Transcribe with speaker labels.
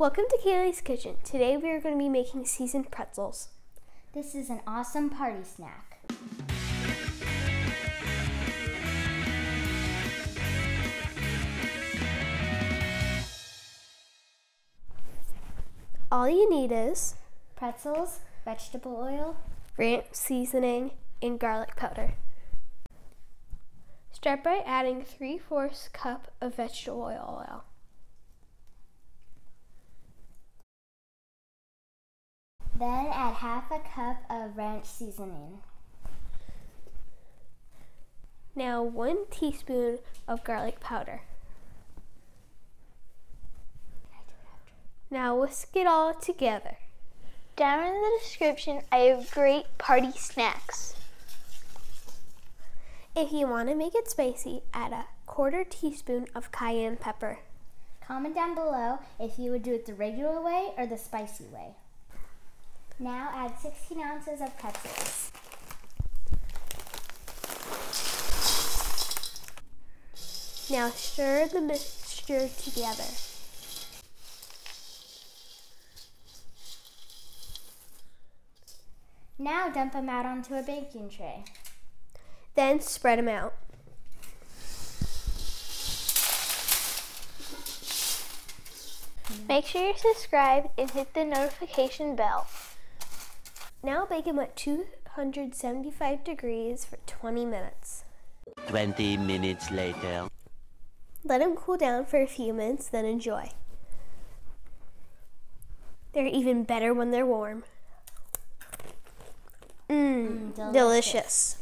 Speaker 1: Welcome to Kayley's Kitchen. Today we are going to be making seasoned pretzels.
Speaker 2: This is an awesome party snack.
Speaker 1: All you need is
Speaker 2: pretzels, vegetable oil,
Speaker 1: ranch seasoning, and garlic powder. Start by adding 3/4 cup of vegetable oil.
Speaker 2: Then add 1/2 cup of ranch seasoning.
Speaker 1: Now 1 teaspoon of garlic powder. Now whisk it all together.
Speaker 3: Down in the description, I have great party snacks.
Speaker 1: If you want to make it spicy, add 1/4 teaspoon of cayenne pepper.
Speaker 2: Comment down below if you would do it the regular way or the spicy way. Now add 16 ounces of pretzels.
Speaker 1: Now stir the mixture together.
Speaker 2: Now dump them out onto a baking tray.
Speaker 1: Then spread them out.
Speaker 3: Make sure you're subscribed and hit the notification bell.
Speaker 1: Now bake them at 275 degrees for 20 minutes.
Speaker 4: 20 minutes later.
Speaker 1: Let them cool down for a few minutes, then enjoy. They're even better when they're warm.
Speaker 2: Delicious.
Speaker 1: Delicious.